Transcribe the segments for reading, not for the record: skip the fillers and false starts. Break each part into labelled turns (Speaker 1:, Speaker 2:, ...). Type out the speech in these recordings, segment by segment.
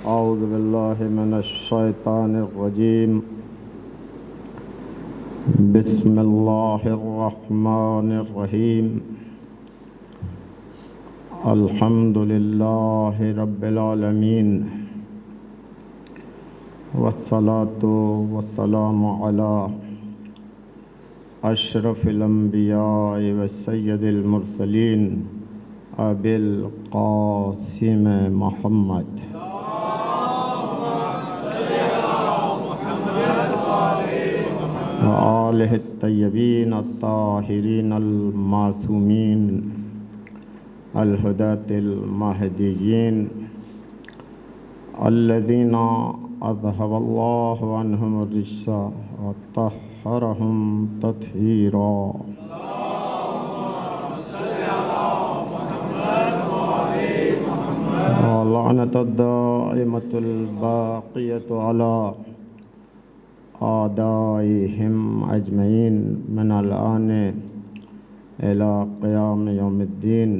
Speaker 1: أعوذ بالله من الشيطان الرجيم. بسم الله الرحمن الرحيم. الحمد لله رب العالمين، والصلاة والسلام على أشرف الأنبياء والسيد المرسلين أبي القاسم محمد وآلہ الطیبین الطاہرین المعصومین الہداة المہدیین الذین اذہب اللہ عنہم الرجس وطہرہم تطہیرا. ولعنة الدائمة الباقية على أعدائهم أجمعين من الآن إلى قيام يوم الدين.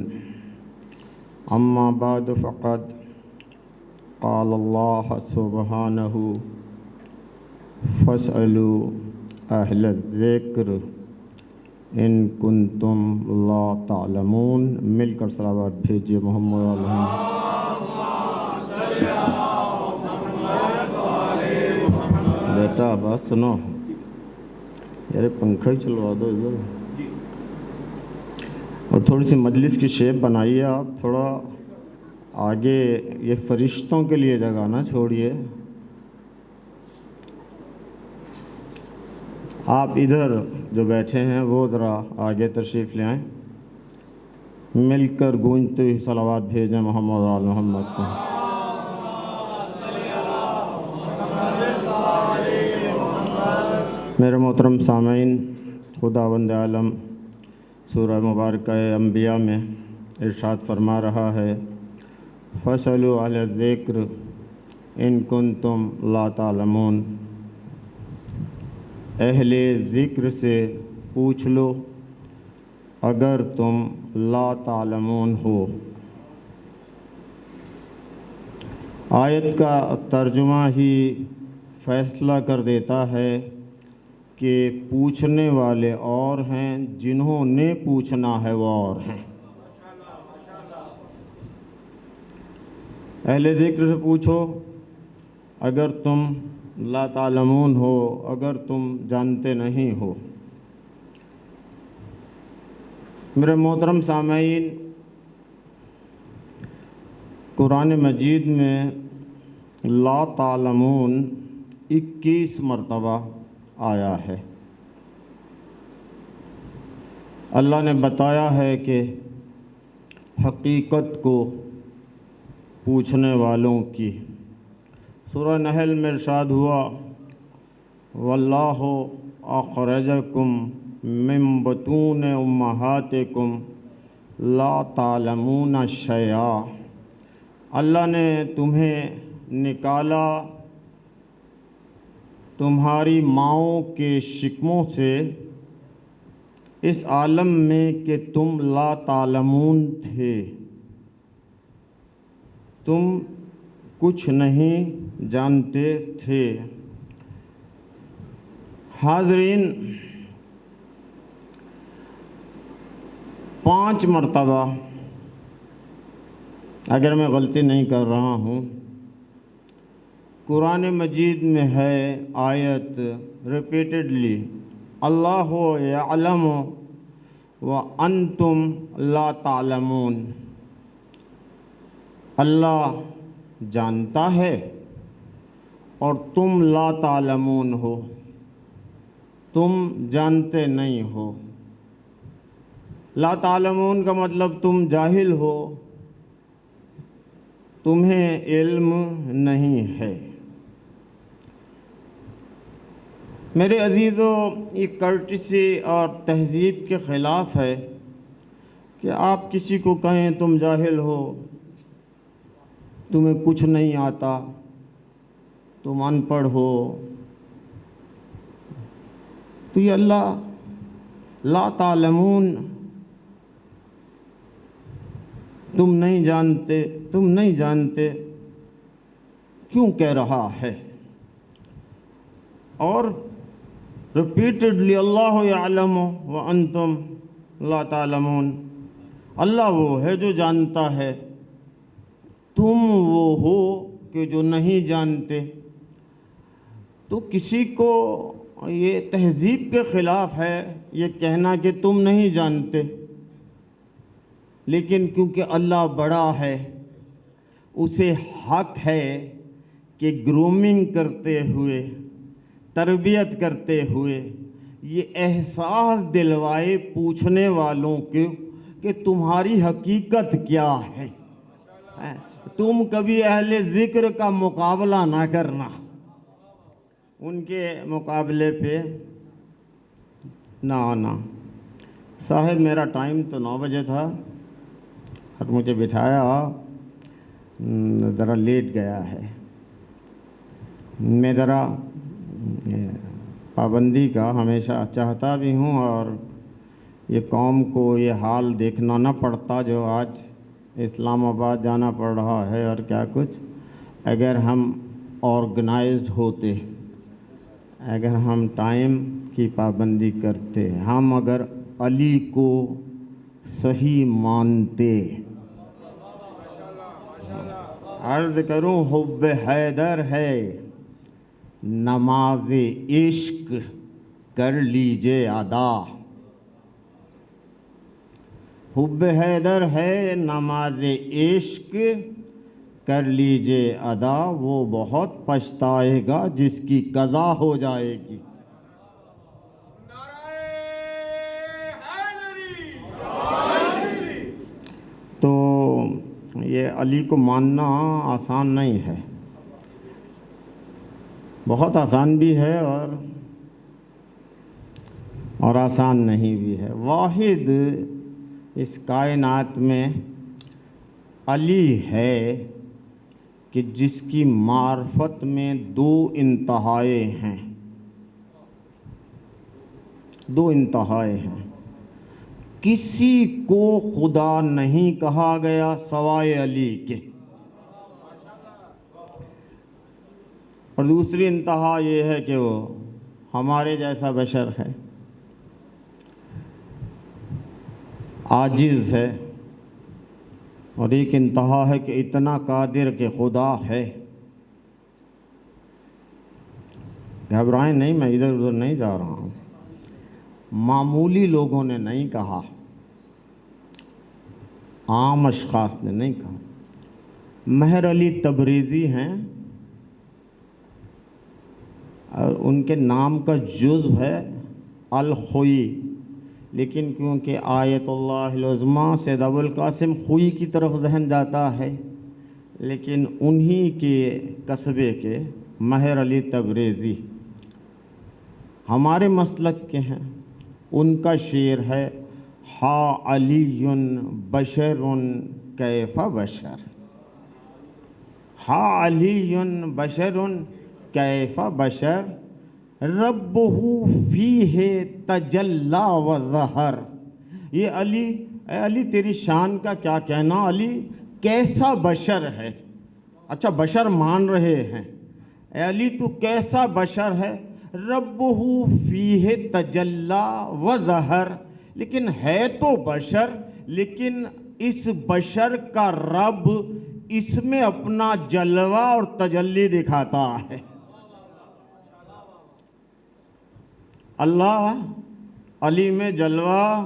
Speaker 1: أما بعد، فقد قال الله سبحانه: فاسألوا أهل الذكر إن كنتم لا تعلمون. مل کر صلوات بھیجیے محمد علیہ. بیٹا بس سنو یار، پنکھا ہی چلوا دو ادھر، اور تھوڑی سی مجلس کی شیپ بنائیے. آپ تھوڑا آگے، یہ فرشتوں کے لیے جگہ نہ چھوڑیے. آپ ادھر جو بیٹھے ہیں وہ ذرا آگے تشریف لے آئیں. مل کر گونجتے ہوئے صلوات بھیجیں محمد آل محمد کو. میرے محترم سامعین، خداوند عالم سورہ مبارکہ انبیاء میں ارشاد فرما رہا ہے: فَاسْأَلُوا أَهْلَ الذِّكْرِ إِن كُنتُمْ لَا تَعْلَمُونَ. اہل ذکر سے پوچھ لو اگر تم لا تعلمون ہو. آیت کا ترجمہ ہی فیصلہ کر دیتا ہے کہ پوچھنے والے اور ہیں، جنہوں نے پوچھنا ہے وہ اور ہیں. اہل ذکر سے پوچھو اگر تم لا تعلمون ہو، اگر تم جانتے نہیں ہو. میرے محترم سامعین، قرآن مجید میں لا تعلمون 21 مرتبہ آیا ہے. اللہ نے بتایا ہے کہ حقیقت کو پوچھنے والوں کی. سورہ نحل میں ارشاد ہوا: واللہ اخرجکم من بطون امہاتکم لا تعلمون شیئا. اللہ نے تمہیں نکالا تمہاری ماؤں کے شکموں سے اس عالم میں کہ تم لا تعلمون تھے، تم کچھ نہیں جانتے تھے. حاضرین، 5 مرتبہ اگر میں غلطی نہیں کر رہا ہوں قرآن مجید میں ہے آیت ریپیٹڈلی: اللہ یعلم وانتم لا تعلمون. اللہ جانتا ہے اور تم لا تعلمون ہو، تم جانتے نہیں ہو. لا تعلمون کا مطلب تم جاہل ہو، تمہیں علم نہیں ہے. میرے عزیزو، یہ کرٹسی اور تہذیب کے خلاف ہے کہ آپ کسی کو کہیں تم جاہل ہو، تمہیں کچھ نہیں آتا، تم ان پڑھ ہو. تو یہ اللہ لا تعلمون، تم نہیں جانتے کیوں کہہ رہا ہے؟ اور ریپیٹڈلی اللہ یعلم وانتم لا تعلمون، اللہ وہ ہے جو جانتا ہے، تم وہ ہو کہ جو نہیں جانتے۔ تو کسی کو یہ تہذیب کے خلاف ہے یہ کہنا کہ تم نہیں جانتے، لیکن کیونکہ اللہ بڑا ہے، اسے حق ہے کہ گرومنگ کرتے ہوئے، تربیت کرتے ہوئے یہ احساس دلوائے پوچھنے والوں کو کہ تمہاری حقیقت کیا ہے۔ تم کبھی اہل ذکر کا مقابلہ نہ کرنا، ان کے مقابلے پہ نہ آنا۔ صاحب میرا ٹائم تو 9 بجے تھا اور مجھے بٹھایا، ذرا لیٹ گیا ہے۔ میں ذرا پابندی کا ہمیشہ چاہتا بھی ہوں، اور یہ قوم کو یہ حال دیکھنا نہ پڑتا جو آج اسلام آباد جانا پڑ رہا ہے اور کیا کچھ۔ اگر ہم آرگنائزڈ ہوتے، اگر ہم ٹائم کی پابندی کرتے، ہم اگر علی کو صحیح مانتے، عرض کروں حب حیدر ہے، نماز عشق کر لیجئے ادا۔ حب حیدر ہے، نماز عشق کر لیجئے ادا، وہ بہت پچھتائے گا جس کی قضا ہو جائے گی۔ تو یہ علی کو ماننا آسان نہیں ہے، بہت آسان بھی ہے اور آسان نہیں بھی ہے۔ واحد اس کائنات میں علی ہے کہ جس کی معرفت میں 2 انتہائیں ہیں، 2 انتہائیں ہیں۔ کسی کو خدا نہیں کہا گیا سوائے علی کے، اور دوسری انتہا یہ ہے کہ وہ ہمارے جیسا بشر ہے، عاجز ہے، اور ایک انتہا ہے کہ اتنا قادر کہ خدا ہے۔ گھبرائیں نہیں، میں ادھر ادھر نہیں جا رہا ہوں، معمولی لوگوں نے نہیں کہا، عام اشخاص نے نہیں کہا۔ مہر علی تبریزی ہیں اور ان کے نام کا جزو ہے الخوئی، لیکن کیونکہ آیت اللہ العظمیٰ سید ابو القاسم خوئی کی طرف ذہن جاتا ہے، لیکن انہی کے قصبے کے مہر علی تبریزی ہمارے مسلک کے ہیں۔ ان کا شعر ہے ہا علی بشر کیف بشر، ہا علی بشر کیف بشر، ربہ فیہ تجلی و ظہر۔ یہ علی، اے علی تیری شان کا کیا کہنا، علی کیسا بشر ہے۔ اچھا بشر مان رہے ہیں، اے علی تو کیسا بشر ہے، ربہ فیہ تجلی و ظہر، لیکن ہے تو بشر، لیکن اس بشر کا رب اس میں اپنا جلوہ اور تجلی دکھاتا ہے۔ اللہ علی میں جلوہ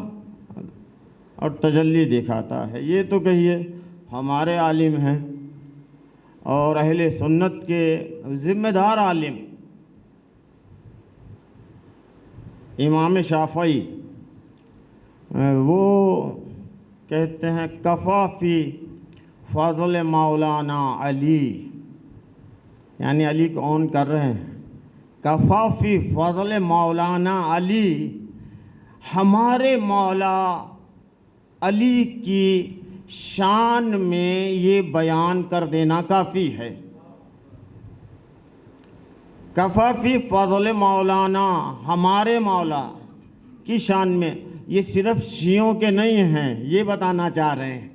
Speaker 1: اور تجلی دکھاتا ہے۔ یہ تو کہیے ہمارے عالم ہیں اور اہل سنت کے ذمہ دار عالم امام شافعی، وہ کہتے ہیں کفا فی فضل مولانا علی، یعنی علی کو آن کر رہے ہیں، کفا فی فضل مولانا علی، ہمارے مولا علی کی شان میں یہ بیان کر دینا کافی ہے۔ کفا فی فضل مولانا، ہمارے مولا کی شان میں، یہ صرف شیعوں کے نہیں ہیں، یہ بتانا چاہ رہے ہیں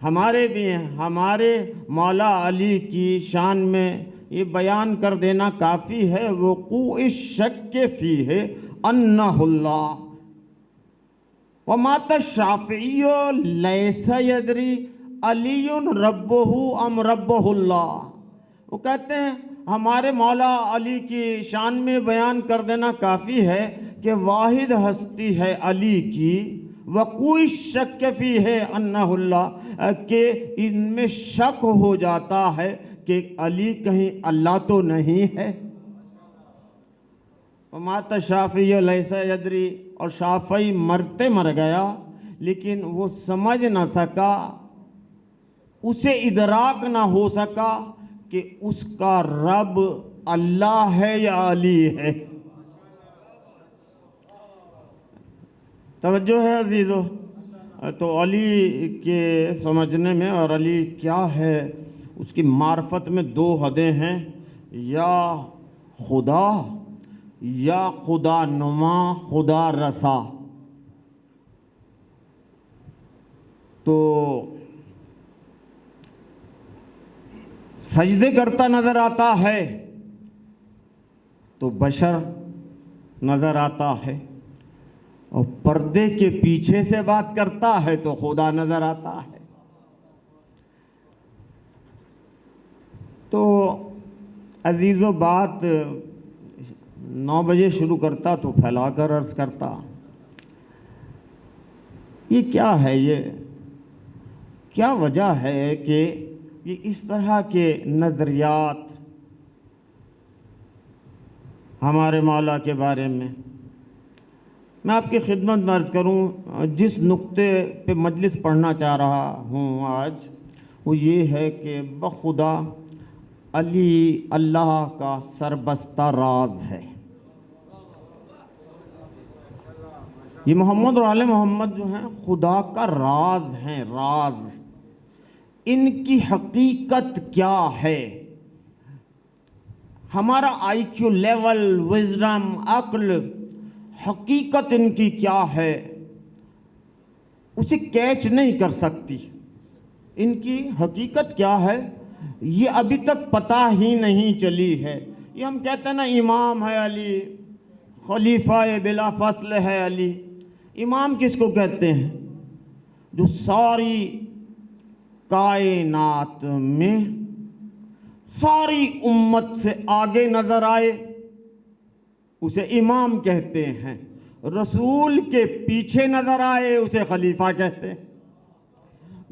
Speaker 1: ہمارے بھی ہیں. ہمارے مولا علی کی شان میں یہ بیان کر دینا کافی ہے. وقوع الشک فیہ انہ اللہ ومات الشافعی لیس یدری علی ربہ ام ربہ اللہ. وہ کہتے ہیں ہمارے مولا علی کی شان میں بیان کر دینا کافی ہے کہ واحد ہستی ہے علی کی. وقوع شک فی ہے انہ اللہ، کہ ان میں شک ہو جاتا ہے کہ علی کہیں اللہ تو نہیں ہے. مات شافعی لیس یدری، اور شافعی مرتے مر گیا لیکن وہ سمجھ نہ سکا، اسے ادراک نہ ہو سکا کہ اس کا رب اللہ ہے یا علی ہے. توجہ ہے عزیزو. تو علی کے سمجھنے میں اور علی کیا ہے اس کی معرفت میں دو حدیں ہیں، یا خدا یا خدا نما، خدا رسا. تو سجدے کرتا نظر آتا ہے تو بشر نظر آتا ہے، اور پردے کے پیچھے سے بات کرتا ہے تو خدا نظر آتا ہے. تو عزیزو بات 9 بجے شروع کرتا تو پھیلا کر عرض کرتا. یہ کیا ہے، یہ کیا وجہ ہے کہ یہ اس طرح کے نظریات ہمارے مولا کے بارے میں. میں آپ کی خدمت میں عرض کروں، جس نقطے پہ مجلس پڑھنا چاہ رہا ہوں آج وہ یہ ہے کہ بخدا علی اللہ کا سربستہ راز ہے. یہ محمد اور آل محمد جو ہیں خدا کا راز ہیں. راز ان کی حقیقت کیا ہے؟ ہمارا آئی کیو لیول، وزڈم، عقل، حقیقت ان کی کیا ہے اسے کیچ نہیں کر سکتی. ان کی حقیقت کیا ہے یہ ابھی تک پتہ ہی نہیں چلی ہے. یہ ہم کہتے ہیں نا امام ہے علی، خلیفہ بلا فصل ہے علی. امام کس کو کہتے ہیں؟ جو ساری کائنات میں ساری امت سے آگے نظر آئے اسے امام کہتے ہیں. رسول کے پیچھے نظر آئے اسے خلیفہ کہتے ہیں.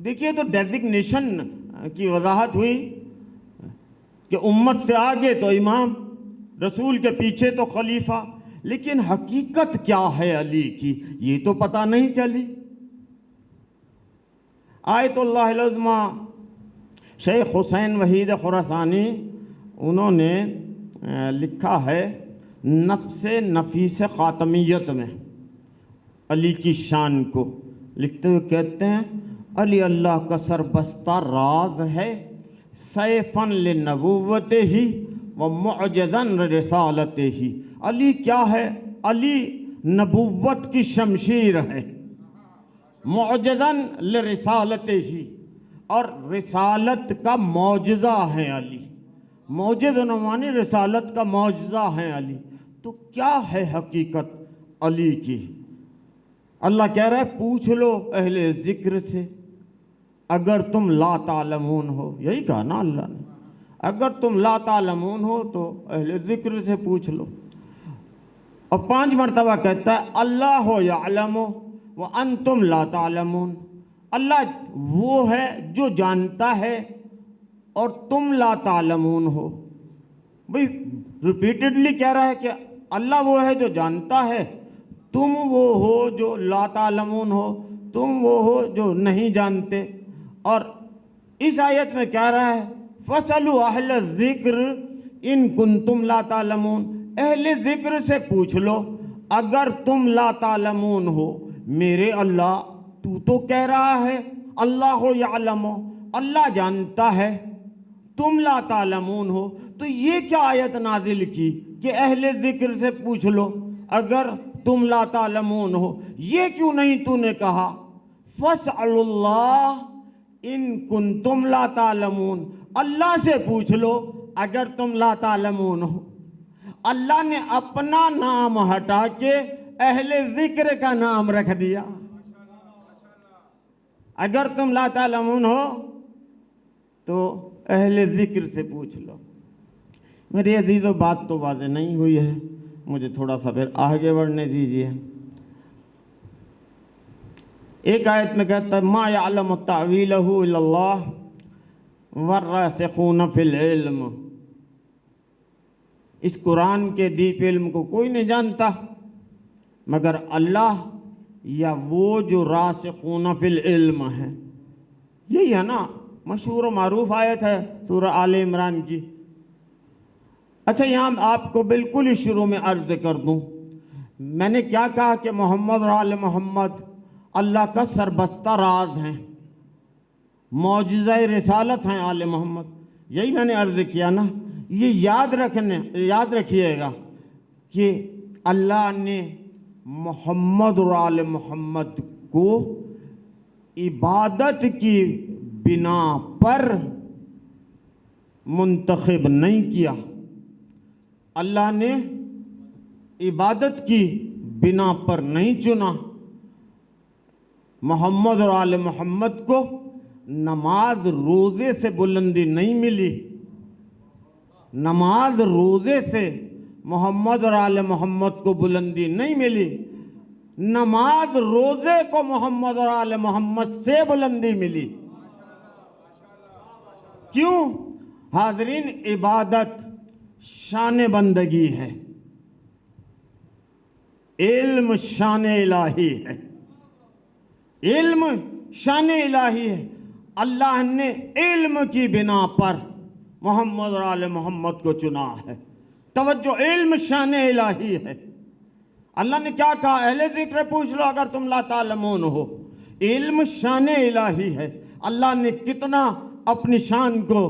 Speaker 1: دیکھیے تو ڈیزگنیشن کی وضاحت ہوئی کہ امت سے آگے تو امام، رسول کے پیچھے تو خلیفہ. لیکن حقیقت کیا ہے علی کی یہ تو پتہ نہیں چلی. آیت اللہ العظمیٰ شیخ حسین وحید خراسانی انہوں نے لکھا ہے نفس نفیس خاتمیت میں علی کی شان کو لکھتے ہوئے کہتے ہیں علی اللہ کا سربستہ راز ہے، سیفاً لنبوت ہی و معجزاً رسالت ہی. علی کیا ہے؟ علی نبوت کی شمشیر ہے، معجزاً لرسالت ہی، اور رسالت کا معجزہ ہے علی. معجز عنوانی رسالت کا معجزہ ہے علی. تو کیا ہے حقیقت علی کی؟ اللہ کہہ رہا ہے پوچھ لو اہل ذکر سے اگر تم لا تعلمون ہو. یہی کہا نا اللہ نے، اگر تم لا تعلمون ہو تو اہل ذکر سے پوچھ لو. اور 5 مرتبہ کہتا ہے اللہ یعلم وانتم لا تعلمون. اللہ وہ ہے جو جانتا ہے اور تم لا تعلمون ہو. بھئی ریپیٹڈلی کہہ رہا ہے کہ اللہ وہ ہے جو جانتا ہے، تم وہ ہو جو لا تعلمون ہو، تم وہ ہو جو نہیں جانتے. اور اس آیت میں کہہ رہا ہے فَاسْأَلُوا أَهْلَ الذِّكْرِ إِن كُنتُمْ لَا تَعْلَمُونَ. اہل ذکر سے پوچھ لو اگر تم لا تعلمون ہو. میرے اللہ تو کہہ رہا ہے اللہ یعلم، اللہ جانتا ہے، تم لا تعلمون ہو. تو یہ کیا آیت نازل کی کہ اہل ذکر سے پوچھ لو اگر تم لا تعلمون ہو؟ یہ کیوں نہیں تو نے کہا فَاسْأَلُوا اللَّهَ ان کنتم لا تعلمون، اللہ سے پوچھ لو اگر تم لا تعلمون ہو۔ اللہ نے اپنا نام ہٹا کے اہل ذکر کا نام رکھ دیا۔ اگر تم لا تعلمون ہو تو اہل ذکر سے پوچھ لو۔ میری عزیزو، بات تو واضح نہیں ہوئی ہے، مجھے تھوڑا سا پھر آگے بڑھنے دیجیے۔ ایک آیت میں کہتا ہے ما یعلم تأویلہ الا اللہ والراسخون فی العلم، اس قرآن کے ڈیپ علم کو کوئی نہیں جانتا مگر اللہ یا وہ جو راسخون فی العلم ہے۔ یہی ہے نا مشہور و معروف آیت ہے سورہ آل عمران کی۔ اچھا، یہاں آپ کو بالکل ہی شروع میں عرض کر دوں، میں نے کیا کہا کہ محمد اور آل محمد اللہ کا سربستہ راز ہیں، معجزہ رسالت ہیں آل محمد۔ یہی میں نے عرض کیا نا۔ یہ یاد رکھیے گا کہ اللہ نے محمد اور آل محمد کو عبادت کی بنا پر منتخب نہیں کیا۔ اللہ نے عبادت کی بنا پر نہیں چنا۔ محمد اور آل محمد کو نماز روزے سے بلندی نہیں ملی، نماز روزے سے محمد اور آل محمد کو بلندی نہیں ملی، نماز روزے کو محمد اور آل محمد سے بلندی ملی۔ کیوں؟ حاضرین، عبادت شان بندگی ہے، علم شان الہی ہے، علم شان الہی ہے۔ اللہ نے علم کی بنا پر محمد اور آل محمد کو چنا ہے۔ توجہ، علم شان الہی ہے۔ اللہ نے کیا کہا؟ اہل ذکر پوچھ لو اگر تم لا تعلمون ہو۔ علم شان الہی ہے۔ اللہ نے کتنا اپنی شان کو،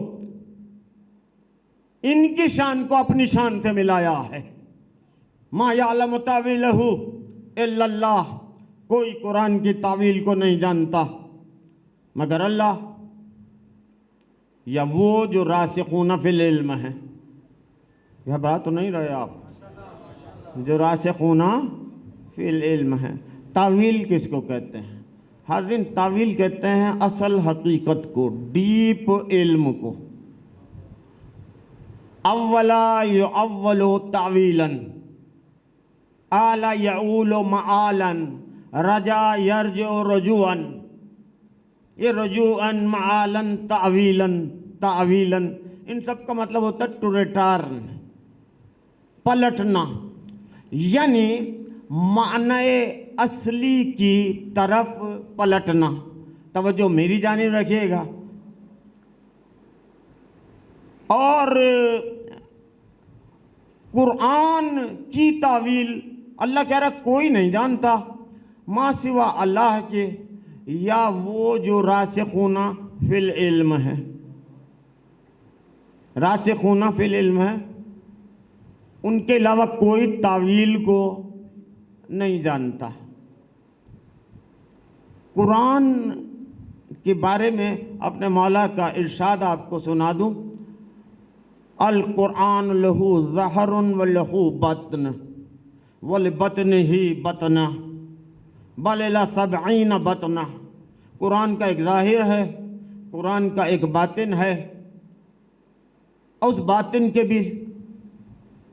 Speaker 1: ان کی شان کو اپنی شان سے ملایا ہے۔ ما یعلم تاویلہ الا اللہ، کوئی قرآن کی تعویل کو نہیں جانتا مگر اللہ یا وہ جو راسخون فی العلم ہیں۔ یہ بات تو نہیں رہے آپ؟ جو راسخون فی العلم ہیں۔ تعویل کس کو کہتے ہیں؟ حاضرین، تعویل کہتے ہیں اصل حقیقت کو، ڈیپ علم کو۔ اولا یعول تعویلا، آلا یعول معالا، رجا یرجع رجوعا۔ یہ رجوعا، معالا، تعویلا، تعویلا، ان سب کا مطلب ہوتا ہے ٹو ریٹرن، پلٹنا، یعنی معنی اصلی کی طرف پلٹنا۔ توجہ میری جانب رکھیے گا۔ اور قرآن کی تعویل اللہ کہہ رہا کوئی نہیں جانتا ما سوا اللہ کے یا وہ جو راسخون فی العلم ہے۔ راسخون فی العلم ہے، ان کے علاوہ کوئی تعویل کو نہیں جانتا۔ قرآن کے بارے میں اپنے مولا کا ارشاد آپ کو سنا دوں، القرآن لہو ظہر و لہو بطن ولبطنہ بطنہ بل الی 70 بطنہ۔ قرآن کا ایک ظاہر ہے، قرآن کا ایک باطن ہے، اس باطن کے بھی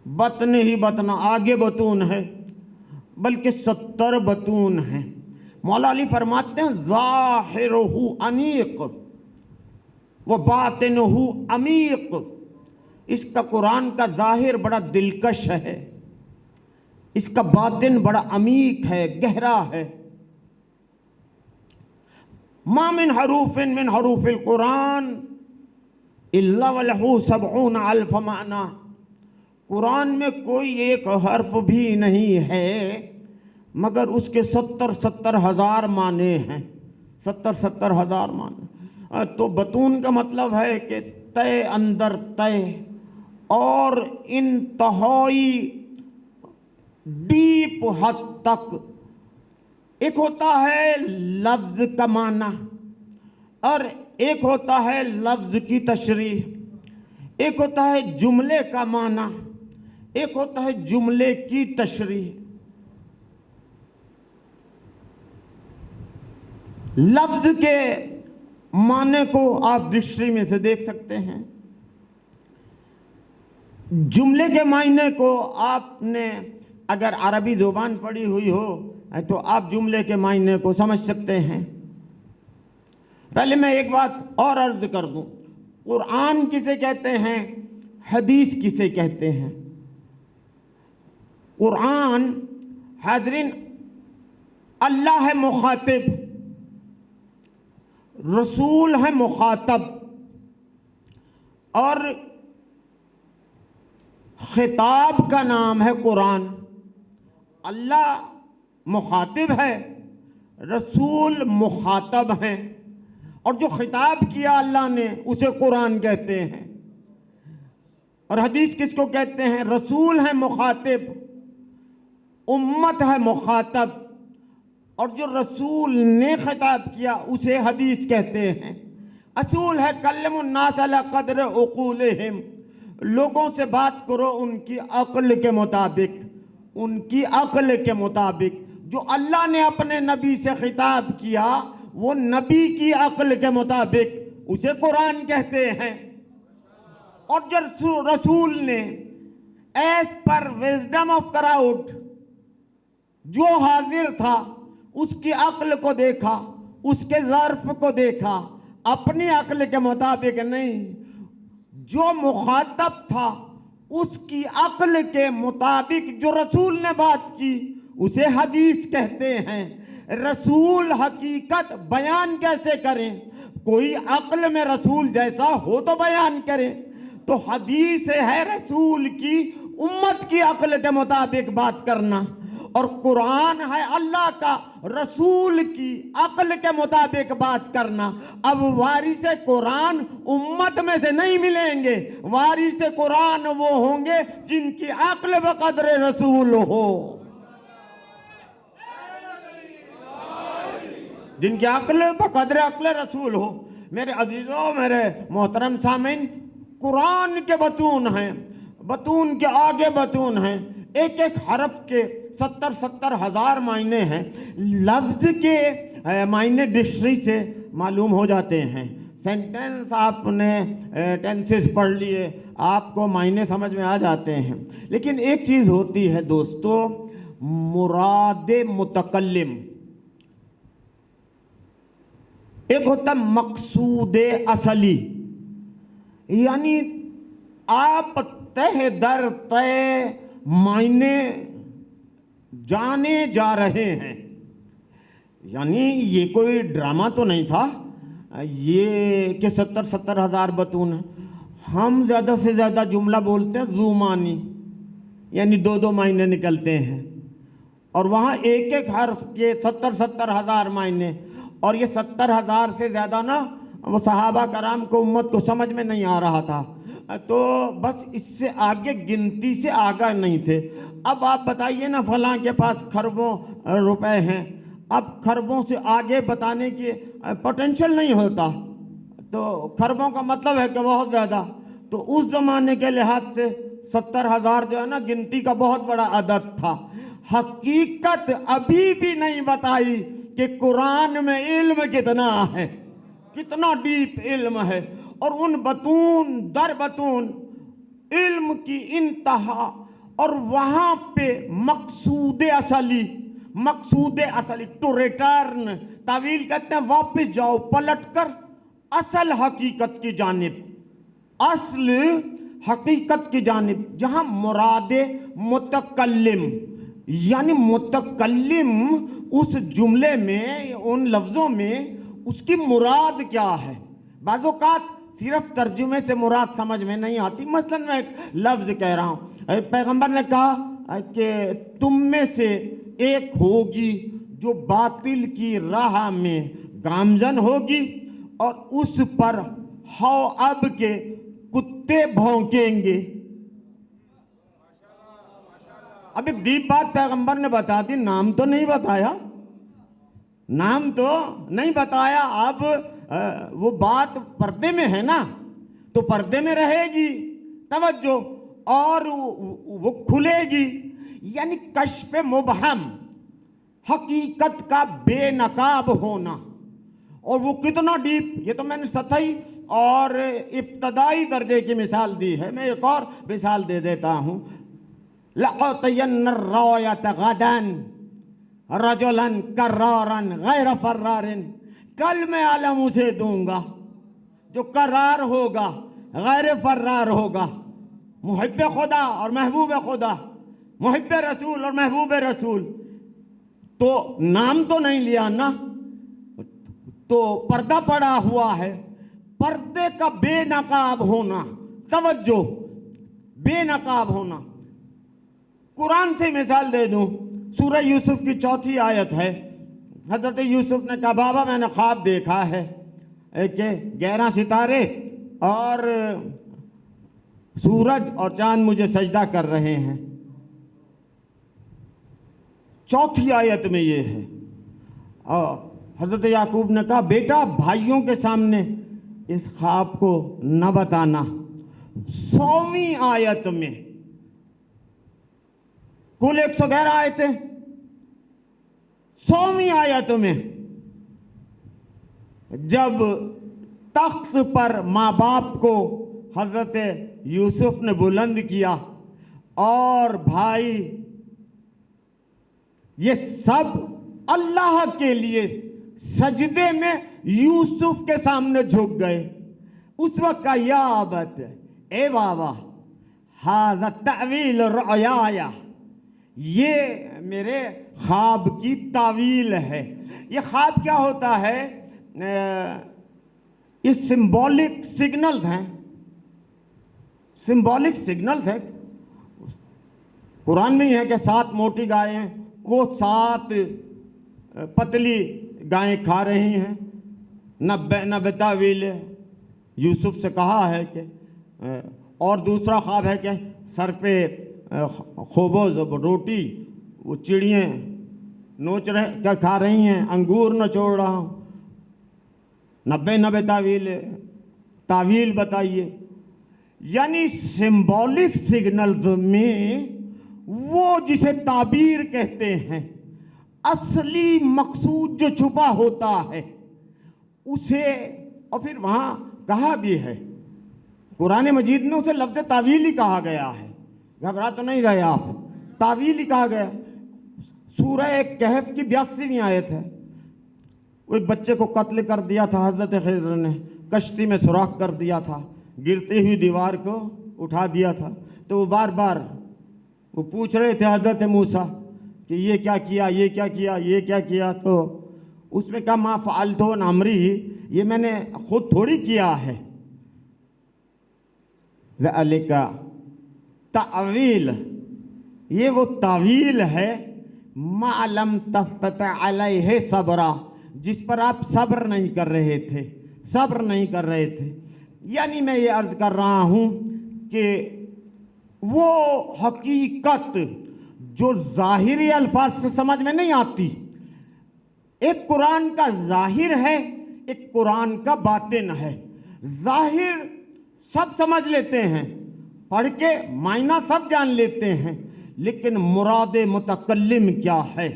Speaker 1: بطن ہی بطن، آگے بطون ہے، بلکہ 70 بطون ہیں۔ مولا علی فرماتے ہیں ظاہرہ انیق و باطنہ عمیق۔ اس کا قرآن کا ظاہر بڑا دلکش ہے، اس کا باطن بڑا عمیق ہے، گہرا ہے۔ ما من حروف من حروف القرآن الا ولہ 70,000 معنی۔ قرآن میں کوئی ایک حرف بھی نہیں ہے مگر اس کے 70,000 معنی ہیں، 70,000 معنی۔ تو بطون کا مطلب ہے کہ تے اندر تے، اور انتہائی ڈیپ حد تک۔ ایک ہوتا ہے لفظ کا معنی، اور ایک ہوتا ہے لفظ کی تشریح، ایک ہوتا ہے جملے کا معنی، ایک ہوتا ہے جملے کی تشریح۔ لفظ کے معنی کو آپ ڈکشنری میں سے دیکھ سکتے ہیں، جملے کے معنی کو آپ نے اگر عربی زبان پڑھی ہوئی ہو تو آپ جملے کے معنی کو سمجھ سکتے ہیں۔ پہلے میں ایک بات اور عرض کر دوں، قرآن کسے کہتے ہیں، حدیث کسے کہتے ہیں؟ قرآن حاضرین اللہ ہے مخاطب، رسول ہے مخاطب، اور خطاب کا نام ہے قرآن۔ اللہ مخاطب ہے، رسول مخاطب ہیں، اور جو خطاب کیا اللہ نے اسے قرآن کہتے ہیں۔ اور حدیث کس کو کہتے ہیں؟ رسول ہے مخاطب، امت ہے مخاطب، اور جو رسول نے خطاب کیا اسے حدیث کہتے ہیں۔ اصول ہے کلم الناس علی قدر عقولہم، لوگوں سے بات کرو ان کی عقل کے مطابق، ان کی عقل کے مطابق۔ جو اللہ نے اپنے نبی سے خطاب کیا وہ نبی کی عقل کے مطابق، اسے قرآن کہتے ہیں۔ اور جو رسول نے as per wisdom of crowd, جو حاضر تھا اس کی عقل کو دیکھا، اس کے ظرف کو دیکھا، اپنی عقل کے مطابق نہیں، جو مخاطب تھا اس کی عقل کے مطابق جو رسول نے بات کی اسے حدیث کہتے ہیں۔ رسول حقیقت بیان کیسے کریں؟ کوئی عقل میں رسول جیسا ہو تو بیان کریں۔ تو حدیث ہے رسول کی امت کی عقل کے مطابق بات کرنا، اور قرآن ہے اللہ کا رسول کی عقل کے مطابق بات کرنا۔ اب وارث قرآن امت میں سے نہیں ملیں گے، وارث قرآن وہ ہوں گے جن کی عقل بقدر رسول ہو، جن کی عقل بقدر عقل رسول ہو۔ میرے عزیزوں، میرے محترم سامعین، قرآن کے بطون ہیں، بطون کے آگے بطون ہیں، ایک ایک حرف کے 70 ہزار معنی ہیں۔ لفظ کے معنی ڈکشنری سے معلوم ہو جاتے ہیں۔ سینٹنس آپ نے ٹینسز پڑھ لیے، آپ کو معنی سمجھ میں آ جاتے ہیں۔ لیکن ایک چیز ہوتی ہے دوستو، مراد متکلم، ایک ہوتا مقصود اصلی، یعنی آپ تہ در تہ معنی جانے جا رہے ہیں۔ یعنی یہ کوئی ڈرامہ تو نہیں تھا یہ کہ 70 ہزار بطون ہیں۔ ہم زیادہ سے زیادہ جملہ بولتے ہیں ذو معنی، یعنی 2 معنی نکلتے ہیں، اور وہاں ایک ایک حرف کے 70 ہزار معنی، اور یہ 70 ہزار سے زیادہ نا وہ صحابہ کرام کو امت کو سمجھ میں نہیں آ رہا تھا، تو بس اس سے آگے گنتی سے آگاہ نہیں تھے۔ اب آپ بتائیے نا فلاں کے پاس خربوں روپے ہیں، اب خربوں سے آگے بتانے کی پوٹینشل نہیں ہوتا، تو خربوں کا مطلب ہے کہ بہت زیادہ۔ تو اس زمانے کے لحاظ سے 70 ہزار جو ہے نا گنتی کا بہت بڑا عدد تھا۔ حقیقت ابھی بھی نہیں بتائی کہ قرآن میں علم کتنا ہے، کتنا ڈیپ علم ہے، اور ان بطون در بطون علم کی انتہا، اور وہاں پہ مقصود اصلی، مقصود اصلی ٹو ریٹرن، تعویل کہتے ہیں واپس جاؤ پلٹ کر اصل حقیقت کی جانب، اصل حقیقت کی جانب، جہاں مراد متکلم، یعنی متکلم اس جملے میں، ان لفظوں میں اس کی مراد کیا ہے۔ بعض اوقات صرف ترجمے سے مراد سمجھ میں نہیں آتی۔ مثلا میں ایک لفظ کہہ رہا ہوں، پیغمبر نے کہا کہ تم میں سے ایک ہوگی جو باطل کی راہ میں گامزن ہوگی اور اس پر ہو اب کے کتے بھونکیں گے۔ اب ایک ڈیپ بات پیغمبر نے بتا دی، نام تو نہیں بتایا، نام تو نہیں بتایا۔ اب وہ بات پردے میں ہے نا تو پردے میں رہے گی توجہ، اور وہ کھلے گی، یعنی کشف مبہم، حقیقت کا بے نقاب ہونا. اور وہ کتنا ڈیپ، یہ تو میں نے سطحی اور ابتدائی درجے کی مثال دی ہے. میں ایک اور مثال دے دیتا ہوں. لَأُعْطِيَنَّ الرَّايَةَ غَدًا رَجُلًا كَرَّارًا غَيْرَ فَرَّارٍ. کل میں علم اسے دوں گا جو کرار ہوگا، غیر فرار ہوگا، محب خدا اور محبوب خدا، محب رسول اور محبوب رسول. تو نام تو نہیں لیا نا، تو پردہ پڑا ہوا ہے. پردے کا بے نقاب ہونا، توجہ، بے نقاب ہونا. قرآن سے مثال دے دوں. سورہ یوسف کی 4 آیت ہے. حضرت یوسف نے کہا بابا میں نے خواب دیکھا ہے کہ 11 ستارے اور سورج اور چاند مجھے سجدہ کر رہے ہیں. 4 آیت میں یہ ہے. اور حضرت یعقوب نے کہا بیٹا بھائیوں کے سامنے اس خواب کو نہ بتانا. 100ویں آیت میں، کل 111 آیتیں، 100ویں آیت میں جب تخت پر ماں باپ کو حضرت یوسف نے بلند کیا اور بھائی یہ سب اللہ کے لیے سجدے میں یوسف کے سامنے جھک گئے. اس وقت کا یا ابت، اے بابا ھذا تعویل رؤیایا، یہ میرے خواب کی تعویل ہے. یہ خواب کیا ہوتا ہے؟ یہ سمبولک سگنلز ہیں، سمبولک سگنلز ہیں. قرآن میں ہی ہے کہ 7 موٹی گائیں کو 7 پتلی گائیں کھا رہی ہیں. 90 تعویل یوسف سے کہا ہے کہ، اور دوسرا خواب ہے کہ سر پہ خوبوز روٹی، وہ چڑیاں نوچ رہے کھا رہی ہیں، انگور نچوڑ رہا ہوں. 90 تعویل بتائیے. یعنی سمبولک سگنلز میں وہ جسے تعبیر کہتے ہیں، اصلی مقصود جو چھپا ہوتا ہے اسے، اور پھر وہاں کہا بھی ہے قرآن مجید میں اسے لفظ تعویل ہی کہا گیا ہے. گھبرا تو نہیں رہے آپ، تعویل ہی کہا گیا. سورہ کہف کی 82ویں آیت ہے. وہ ایک بچے کو قتل کر دیا تھا حضرت خضر نے، کشتی میں سوراخ کر دیا تھا، گرتی ہوئی دیوار کو اٹھا دیا تھا. تو وہ بار بار وہ پوچھ رہے تھے حضرت موسیٰ کہ یہ کیا کیا، یہ کیا کیا، یہ کیا کیا. تو اس میں کہا ما فعلت عن امری، یہ میں نے خود تھوڑی کیا ہے. ذالک تعویل، یہ وہ تعویل ہے ما لم تستطع علیہ صبرا، جس پر آپ صبر نہیں کر رہے تھے، صبر نہیں کر رہے تھے. یعنی میں یہ عرض کر رہا ہوں کہ وہ حقیقت جو ظاہری الفاظ سے سمجھ میں نہیں آتی، ایک قرآن کا ظاہر ہے، ایک قرآن کا باطن ہے. ظاہر سب سمجھ لیتے ہیں، پڑھ کے معنی سب جان لیتے ہیں، لیکن مراد متکلم کیا ہے،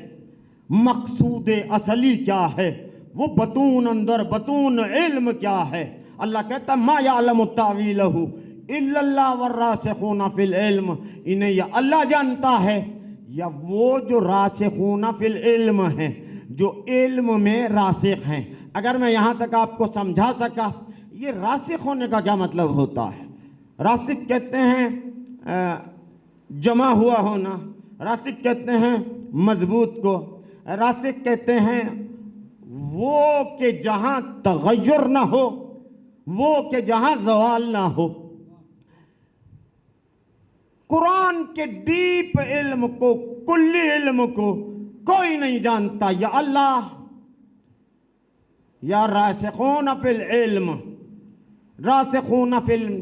Speaker 1: مقصود اصلی کیا ہے، وہ بطون اندر بطون علم کیا ہے. اللہ کہتا ہے ما یعلم تاویلہ الا اللہ والراسخون فی العلم، انہیں یا اللہ جانتا ہے یا وہ جو راسخون فی العلم ہیں، جو علم میں راسخ ہیں. اگر میں یہاں تک آپ کو سمجھا سکا یہ راسخ ہونے کا کیا مطلب ہوتا ہے. راسخ کہتے ہیں جمع ہوا ہونا، راسخ کہتے ہیں مضبوط کو، راسخ کہتے ہیں وہ کہ جہاں تغیر نہ ہو، وہ کہ جہاں زوال نہ ہو. قرآن کے ڈیپ علم کو، کلی علم کو کوئی نہیں جانتا یا اللہ یا راسخون فی العلم. راسخون فی العلم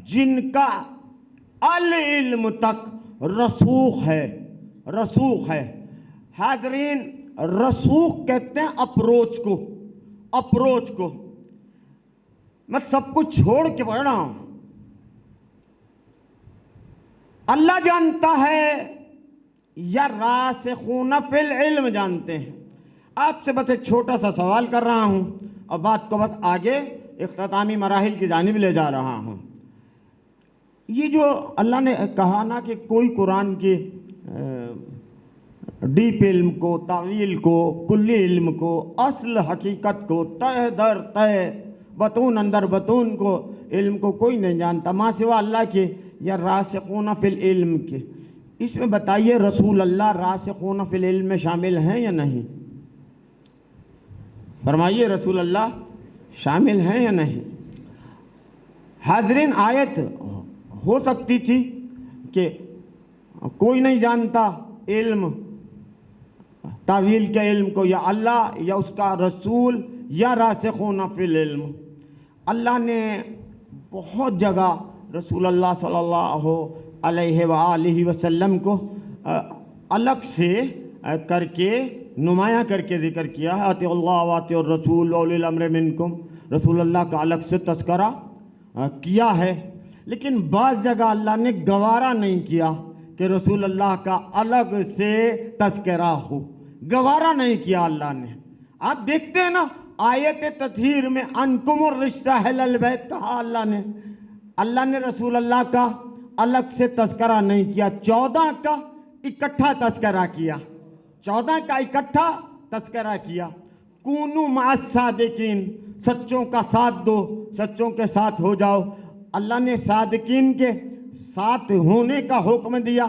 Speaker 1: جن کا العلم تک رسوخ ہے، رسوخ ہے. حاضرین، رسوخ کہتے ہیں اپروچ کو، اپروچ کو. میں سب کچھ چھوڑ کے پڑھ رہا ہوں. اللہ جانتا ہے یا راسخون فی العلم جانتے ہیں؟ آپ سے بس ایک چھوٹا سا سوال کر رہا ہوں اور بات کو بس آگے اختتامی مراحل کی جانب لے جا رہا ہوں. یہ جو اللہ نے کہا نا کہ کوئی قرآن کی ڈیپ علم کو، تعویل کو، کلی علم کو، اصل حقیقت کو، تہ در تہ، بطون اندر بطون کو، علم کو کوئی نہیں جانتا ماں سوا اللہ کے یا راسخون فی العلم کے. اس میں بتائیے رسول اللہ راسخون فی العلم میں شامل ہیں یا نہیں؟ فرمائیے رسول اللہ شامل ہیں یا نہیں؟ حاضرین، آیت ہو سکتی تھی کہ کوئی نہیں جانتا علم، تعویل کے علم کو، یا اللہ یا اس کا رسول یا راسخون فی العلم. اللہ نے بہت جگہ رسول اللہ صلی اللہ علیہ وآلہ وسلم کو الگ سے کر کے نمایاں کر کے ذکر کیا ہے. اطیعوا اللہ واطیعوا الرسول واولی الامر منکم. رسول اللہ کا الگ سے تذکرہ کیا ہے، لیکن بعض جگہ اللہ نے گوارا نہیں کیا کہ رسول اللہ کا الگ سے تذکرہ ہو. گوارا نہیں کیا اللہ نے. آپ دیکھتے ہیں نا آیت تطہیر میں انکم الرجس اہل البیت کہا اللہ نے رسول اللہ کا الگ سے تذکرہ نہیں کیا. 14 کا اکٹھا تذکرہ کیا. 14 کا اکٹھا تذکرہ کیا. کونوا مع الصادقین، سچوں کا ساتھ دو، سچوں کے ساتھ ہو جاؤ. اللہ نے صادقین کے ساتھ ہونے کا حکم دیا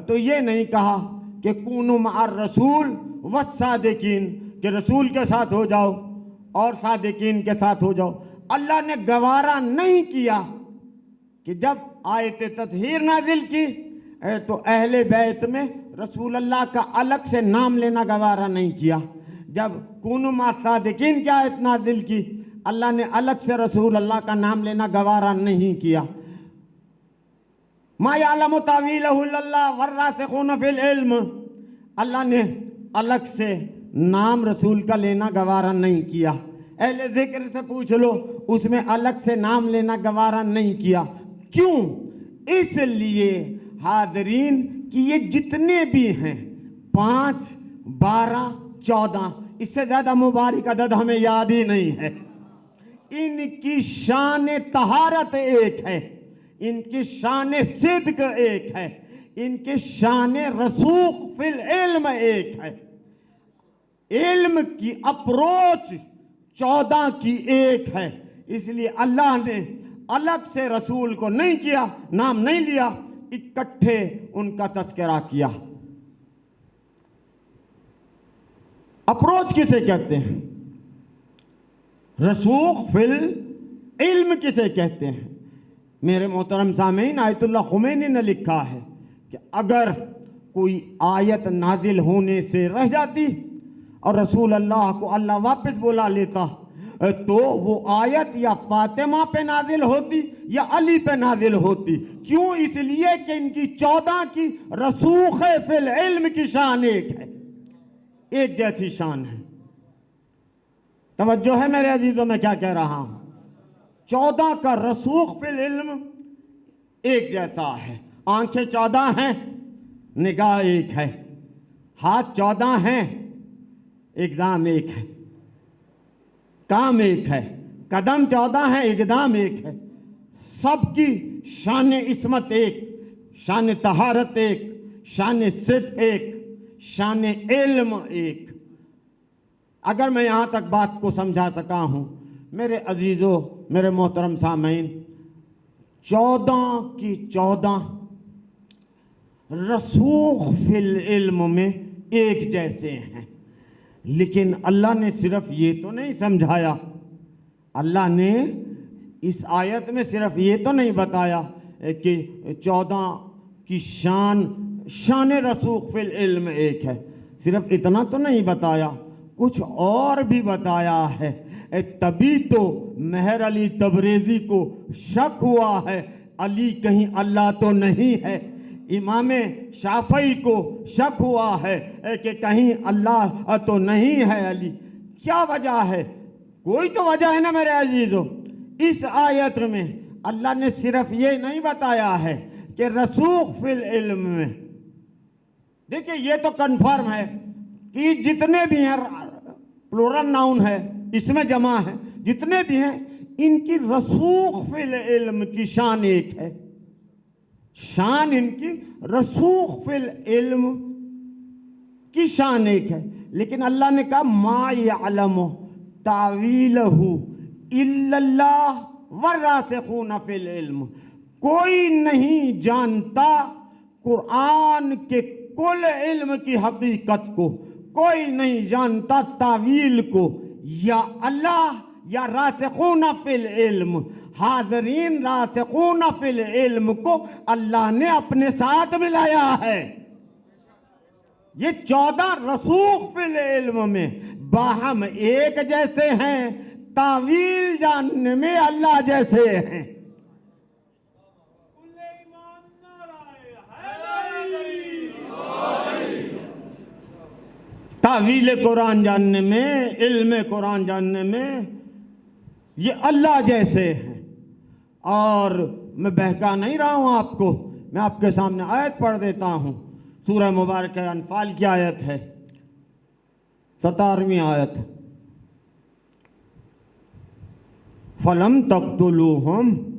Speaker 1: تو یہ نہیں کہا کہ کونوا مع الرسول والصادقین، کہ رسول کے ساتھ ہو جاؤ اور صادقین کے ساتھ ہو جاؤ. اللہ نے گوارا نہیں کیا کہ جب آیت تطہیر نازل کی تو اہل بیت میں رسول اللہ کا الگ سے نام لینا گوارا نہیں کیا. جب کونوا مع الصادقین کی آیت نازل کی اللہ نے الگ سے رسول اللہ کا نام لینا گوارا نہیں کیا. ما یعلم تاویلہ الا اللہ والراسخون فی العلم، اللہ نے الگ سے نام رسول کا لینا گوارا نہیں کیا. اہل ذکر سے پوچھ لو، اس میں الگ سے نام لینا گوارا نہیں کیا. کیوں؟ اس لیے حاضرین کہ یہ جتنے بھی ہیں 5، 12، 14، اس سے زیادہ مبارک عدد ہمیں یاد ہی نہیں ہے. ان کی شان طہارت ایک ہے، ان کی شان صدق ایک ہے، ان کی شان رسوخ فی العلم ایک ہے. علم کی اپروچ 14 کی ایک ہے. اس لیے اللہ نے الگ سے رسول کو نہیں کیا، نام نہیں لیا، اکٹھے ان کا تذکرہ کیا. اپروچ کسے کہتے ہیں؟ رسوخ فی العلم کسے کہتے ہیں؟ میرے محترم سامعین، آیت اللہ خمینی نے لکھا ہے کہ اگر کوئی آیت نازل ہونے سے رہ جاتی اور رسول اللہ کو اللہ واپس بلا لیتا تو وہ آیت یا فاطمہ پہ نازل ہوتی یا علی پہ نازل ہوتی. کیوں؟ اس لیے کہ ان کی 14 کی رسوخ فی العلم کی شان ایک ہے، ایک جیسی شان ہے. توجہ ہے میرے عزیزوں، میں کیا کہہ رہا ہوں؟ 14 کا رسوخ فی العلم ایک جیسا ہے. آنکھیں 14 ہیں، نگاہ ایک ہے. ہاتھ 14 ہیں، اقدام ایک ہے. کام ایک ہے. قدم 14 ہیں، اقدام ایک ہے. سب کی شان عصمت ایک، شان طہارت ایک، شان صدق ایک، شان علم ایک. اگر میں یہاں تک بات کو سمجھا سکا ہوں میرے عزیزوں، میرے محترم سامعین، 14 کی 14 رسوخ فی العلم میں ایک جیسے ہیں. لیکن اللہ نے صرف یہ تو نہیں سمجھایا، اللہ نے اس آیت میں صرف یہ تو نہیں بتایا کہ 14 کی شان رسوخ فی العلم ایک ہے. صرف اتنا تو نہیں بتایا، کچھ اور بھی بتایا ہے. تبھی تو مہر علی تبریزی کو شک ہوا ہے علی کہیں اللہ تو نہیں ہے. امام شافعی کو شک ہوا ہے کہ کہیں اللہ تو نہیں ہے علی. کیا وجہ ہے؟ کوئی تو وجہ ہے نا میرے عزیزوں. اس آیت میں اللہ نے صرف یہ نہیں بتایا ہے کہ رسوخ فی العلم میں، دیکھیں یہ تو کنفرم ہے کہ جتنے بھی ہیں پلورل ناؤن ہے، اس میں جمع ہے، جتنے بھی ہیں ان کی رسوخ فی العلم کی شان ایک ہے، شان ان کی رسوخ فی العلم کی شان ایک ہے، لیکن اللہ نے کہا ما یعلم تاویلہ الا اللہ والراسخون فی العلم، کوئی نہیں جانتا قرآن کے کل علم کی حقیقت کو، کوئی نہیں جانتا تاویل کو، یا اللہ یا راسخون فی العلم۔ حاضرین راسخون فی العلم کو اللہ نے اپنے ساتھ ملایا ہے۔ یہ 14 رسوخ فی العلم میں باہم ایک جیسے ہیں، تاویل جاننے میں اللہ جیسے ہیں۔ تاویل قرآن جاننے میں، علم قرآن جاننے میں یہ اللہ جیسے ہیں۔ اور میں بہکا نہیں رہا ہوں آپ کو، میں آپ کے سامنے آیت پڑھ دیتا ہوں، سورہ مبارکہ انفال کی آیت ہے، 17ویں آیت۔ فَلَمْ تَقْتُلُوهُمْ